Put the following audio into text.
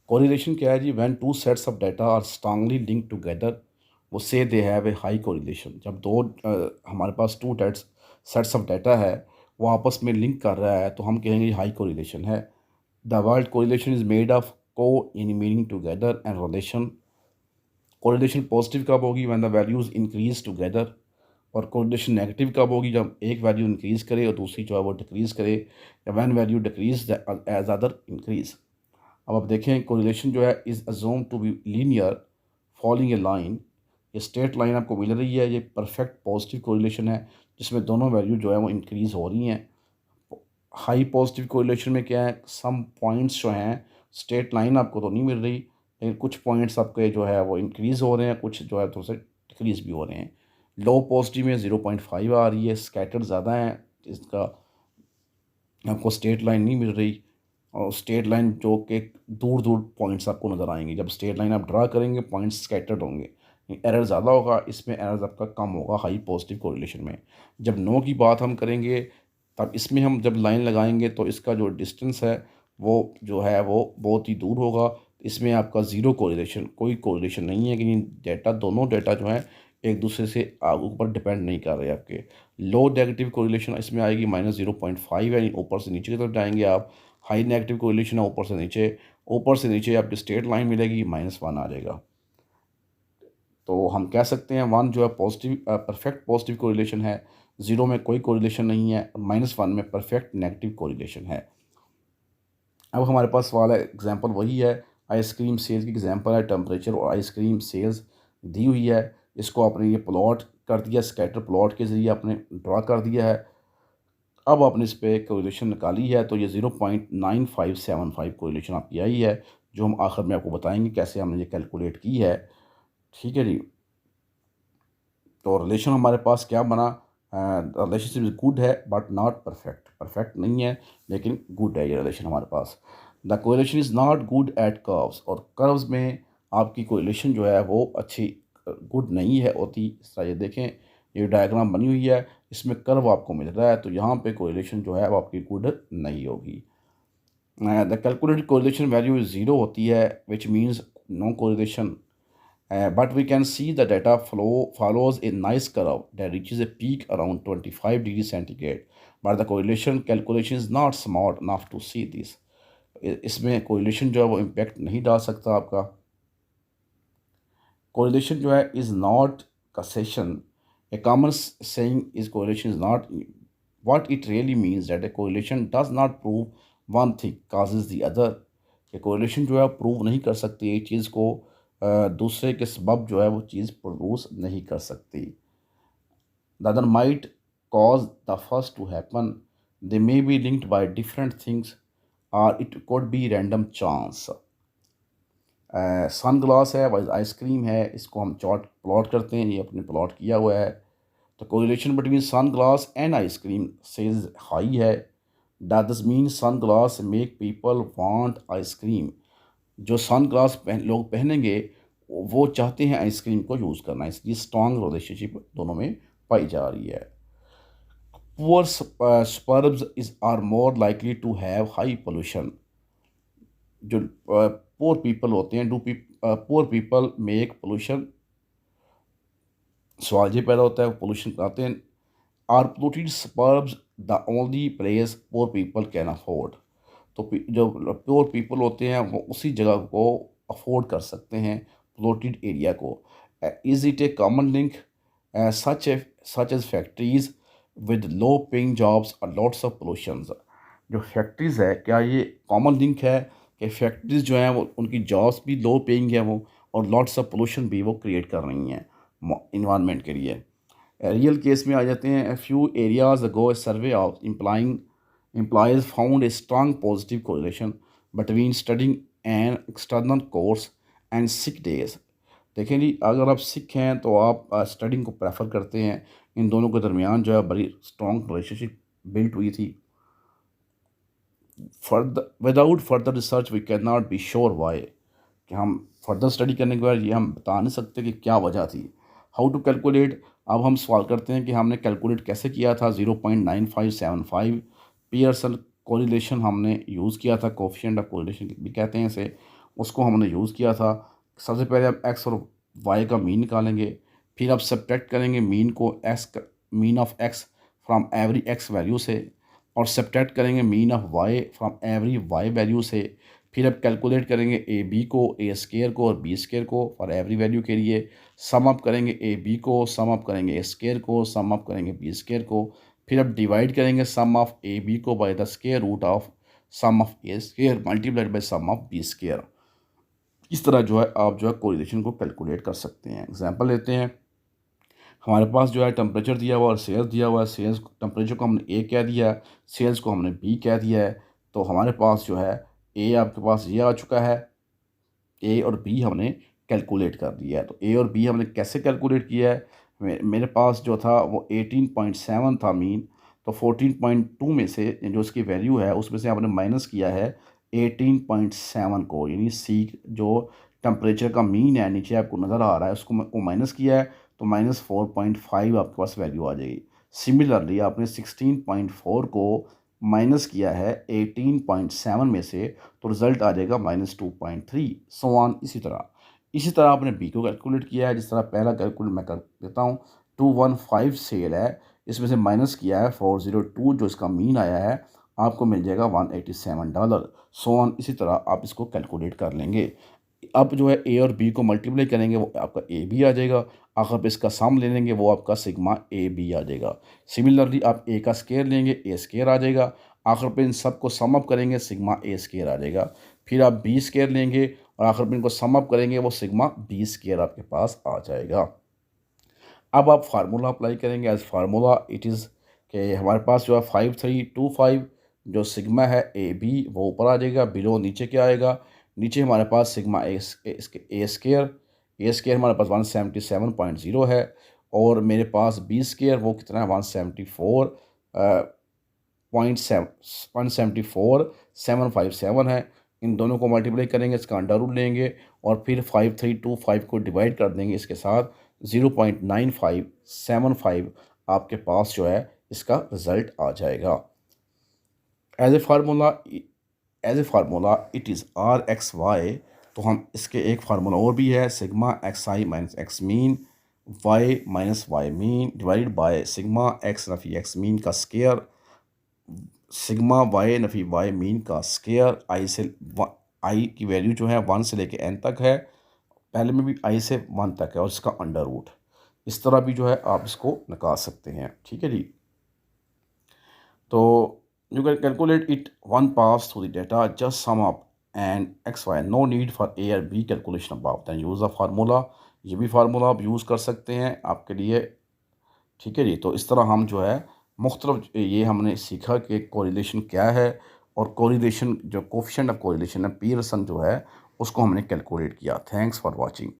Correlation क्या है जी? When two sets of data are strongly linked together, वो say they have a high correlation. जब दो हमारे पास two dates sets of data है, वो आपस में लिंक कर रहा है, तो हम कहेंगे हाई कोरिलेशन है। The word correlation is made of co in meaning together and relation. Correlation positive कब होगी? When the values increase together. और कोरिलेशन नेगेटिव कब होगी? जब एक वैल्यू इंक्रीज करे और दूसरी जो है वो डिक्रीज करे, या when value decrease as other increase. अब आप देखें, कोरिलेशन जो है is assume to be linear following a line. ये स्ट्रेट लाइन आपको मिल रही है, ये परफेक्ट पॉजिटिव कोरिलेशन है, जिसमें दोनों वैल्यू जो है वो इंक्रीज़ हो रही हैं। हाई पॉजिटिव कोरिलेशन में क्या है? सम पॉइंट्स जो हैं, स्ट्रेट लाइन आपको तो नहीं मिल रही, लेकिन कुछ पॉइंट्स आपके जो है वो इंक्रीज़ हो रहे हैं, कुछ जो है थोड़े से डिक्रीज़ भी हो रहे हैं। लो पॉजिटिव में 0.5 आ रही है, स्कैटर्ड ज़्यादा है, इसका आपको स्ट्रेट लाइन नहीं मिल रही। और स्ट्रेट लाइन जो कि दूर दूर पॉइंट्स आपको नज़र आएंगे, जब स्ट्रेट लाइन आप ड्रा करेंगे पॉइंट्स स्कैटर्ड होंगे, एरर ज़्यादा होगा, इसमें एरर आपका कम होगा हाई पॉजिटिव कोरिलेशन में। जब नो की बात हम करेंगे, तब इसमें हम जब लाइन लगाएंगे तो इसका जो डिस्टेंस है वो जो है वो बहुत ही दूर होगा। इसमें आपका ज़ीरो कोरिलेशन, कोई कोरिलेशन नहीं है, कि डेटा दोनों डेटा जो है एक दूसरे से ऊपर डिपेंड नहीं कर रहे आपके। लो नेगेटिव कोरिलेशन इसमें आएगी -0.5, यानी ऊपर से नीचे की तरफ जाएंगे आप। हाई नेगेटिव कोरिलेशन है ऊपर से नीचे, ऊपर से नीचे आपकी स्ट्रेट लाइन मिलेगी, -1 आ जाएगा। तो हम कह सकते हैं वन जो है पॉजिटिव परफेक्ट पॉजिटिव कोरिलेशन है, ज़ीरो में कोई कोरिलेशन नहीं है, -1 में परफेक्ट नेगेटिव कोरिलेशन है। अब हमारे पास सवाल है, एग्जांपल वही है, आइसक्रीम सेल्स की एग्जांपल है, टेम्परेचर और आइसक्रीम सेल्स दी हुई है। इसको आपने ये प्लॉट कर दिया, स्कैटर प्लॉट के ज़रिए आपने ड्रा कर दिया है। अब आपने इस पे कोरिलेशन निकाली है, तो ये 0.9575 कोरिलेशन आपकी आई है, जो हम आखिर में आपको बताएंगे कैसे हमने ये कैलकुलेट की है। ठीक है जी। तो रिलेशन हमारे पास क्या बना? रिलेशनशिप इज गुड है बट नॉट परफेक्ट, परफेक्ट नहीं है लेकिन गुड है ये रिलेशन हमारे पास। The correlation is not good at curves, और कर्व्स में आपकी कोरिलेशन जो है वो अच्छी गुड नहीं है होती। इस तरह ये देखें, ये डायग्राम बनी हुई है, इसमें कर्व आपको मिल रहा है, तो यहाँ पे कोरिलेशन जो है वो आपकी गुड नहीं होगी। The calculated correlation value zero होती है, which means no correlation. But we can see the data flow follows a nice curve that reaches a peak around 25 degrees centigrade. But the correlation calculation is not smart enough to see this. इसमें correlation जो है वो impact नहीं डाल सकता आपका। Correlation जो है is not causation. A common saying is correlation is not. What it really means that a correlation does not prove one thing causes the other. कि कोरिलेशन जो है प्रूव नहीं कर सकती एक चीज़ को, दूसरे के सबब जो है वो चीज़ प्रोड्यूस नहीं कर सकती। The other might cause the first to happen, they may be linked by different things, और it could be random chance. Sunglass है, वाइज आइसक्रीम है, इसको हम चार्ट प्लॉट करते हैं, ये अपने प्लॉट किया हुआ है। तो correlation between sunglass and ice cream सेज हाई है। Does mean sunglass make people want ice cream. जो सन ग्लास लोग पहनेंगे वो चाहते हैं आइसक्रीम को यूज़ करना, इसलिए स्ट्रॉन्ग रिलेशनशिप दोनों में पाई जा रही है। Poor suburbs is are more likely to have high pollution. जो पुअर पीपल होते हैं, पुअर पीपल मेक पोल्यूशन। सवाल ये पैदा होता है, पोल्यूशन कराते हैं। Are polluted suburbs the only place poor people can afford. तो जो पुअर पीपल होते हैं वो उसी जगह को अफोर्ड कर सकते हैं, पोल्यूटेड एरिया को। Is it a common link such as factories with low paying jobs और लॉट्स ऑफ पोल्यूशंस। जो फैक्ट्रीज़ है, क्या ये कॉमन लिंक है कि फैक्ट्रीज जो हैं वो उनकी जॉब्स भी लो पेइंग है वो, और लॉट्स ऑफ पोल्यूशन भी वो क्रिएट कर रही हैं इन्वायरमेंट के लिए। रियल केस में आ जाते हैं। Few areas ago survey of employees found a strong positive correlation between studying an external course and sick days। देखें जी, अगर आप सिक हैं तो आप स्टडिंग को प्रेफर करते हैं, इन दोनों के दरमियान जो है बड़ी स्ट्रॉन्ग रिलेशनशिप बिल्ट हुई थी। Without further research we can not be sure why, कि हम फर्दर स्टडी करने के बाद ये हम बता नहीं सकते कि क्या वजह थी। हाउ टू कैलकुलेट, अब हम सवाल करते हैं कि हमने कैलकुलेट कैसे किया था। 0.9575 पियर्सन कोरिलेशन हमने यूज़ किया था, कोफिशिएंट ऑफ कोरिलेशन भी कहते हैं इसे। उसको हमने यूज़ किया था। सबसे पहले आप एक्स और वाई का मीन निकालेंगे, फिर आप सब्ट्रैक्ट करेंगे मीन को mean of X from every X value से, और सब्ट्रैक्ट करेंगे mean of Y from every Y value से। फिर आप कैलकुलेट करेंगे ए बी को, ए स्केयर को और बी स्केयर को फॉर एवरी वैल्यू के लिए। सम अप करेंगे ए बी को, सम अप करेंगे ए स्केयर को, सम अप करेंगे बी स्केयर को। फिर आप डिवाइड करेंगे सम ऑफ ए बी को by the square root of sum of A square multiplied by sum of B square. इस तरह जो है आप जो है कोरिलेशन को कैलकुलेट कर सकते हैं। एग्जांपल लेते हैं। हमारे पास जो है टेम्परेचर दिया हुआ और सेल्स दिया हुआ है। सेल्स टेम्परेचर को हमने ए कह दिया है, सेल्स को हमने बी कह दिया है। तो हमारे पास जो है ए आपके पास ये आ चुका है, ए और बी हमने कैलकुलेट कर दिया है। तो ए और बी हमने कैसे कैलकुलेट किया है, मेरे पास जो था वो 18.7 था मीन। तो 14.2 में से जो उसकी वैल्यू है उसमें से आपने माइनस किया है 18.7 को, यानी सी जो टेम्परेचर का मीन है नीचे आपको नज़र आ रहा है उसको को माइनस किया है, तो -4.5 आपके पास वैल्यू आ जाएगी। सिमिलरली आपने 16.4 को माइनस किया है 18.7 में से, तो रिज़ल्ट आ जाएगा -2.3, सो ऑन। इसी तरह आपने बी को कैलकुलेट किया है। जिस तरह पहला कैलकुलेट मैं कर देता हूँ। 215 सेल है, इसमें से माइनस किया है 402 जो इसका मीन आया है, आपको मिल जाएगा $187, सो ऑन। इसी तरह आप इसको कैलकुलेट कर लेंगे। अब जो है ए और बी को मल्टीप्लाई करेंगे वो आपका ए बी आ जाएगा। आखिर पे इसका सम ले लेंगे वो आपका सिग्मा ए बी आ जाएगा। सिमिलरली आप ए का स्केयर लेंगे, ए स्केयर आ जाएगा। आखिर पे इन सब को सम अप करेंगे, सिग्मा ए स्केयर आ जाएगा। फिर आप बी स्केयर लेंगे और आखिर पे इनको सम अप करेंगे, वो सिग्मा बी स्केयर आपके पास आ जाएगा। अब आप फार्मूला अप्लाई करेंगे। एज फार्मूला इट इज़ कि हमारे पास जो है 5325 जो सिग्मा है ए बी वो ऊपर आ जाएगा, बिलो नीचे क्या आएगा, नीचे हमारे पास सिग्मा ए स्केयर हमारे पास 177.0 है, और मेरे पास बी स्केयर वो कितना है 174.757 है। इन दोनों को मल्टीप्लाई करेंगे, इसका अंडर रूट लेंगे और फिर 5325 को डिवाइड कर देंगे इसके साथ 0.9575 आपके पास जो है इसका रिज़ल्ट आ जाएगा। As a formula it is R X Y. तो हम इसके एक फार्मूला और भी है, sigma X I minus X mean Y minus Y mean divide by sigma X नफी एक्स मीन का स्केयर, सिग्मा वाई नफी वाई मीन का स्केयर। आई की वैल्यू जो है 1 से लेके n तक है, पहले में भी i से 1 तक है, और इसका अंडर रूट। इस तरह भी जो है आप इसको निकाल सकते हैं। ठीक है जी। तो you can calculate it one pass through the data, just sum up and xy, no need for a or b calculation above, then use the formula। ये भी फार्मूला आप यूज़ कर सकते हैं आपके लिए। ठीक है जी। तो इस तरह हम जो है मुख्तलिफ ये हमने सीखा कि कोरिलेशन क्या है, और कोरिलेशन जो कोफिशिएंट ऑफ कोरिलेशन है पियर्सन जो है उसको हमने कैलकुलेट किया। Thanks for watching.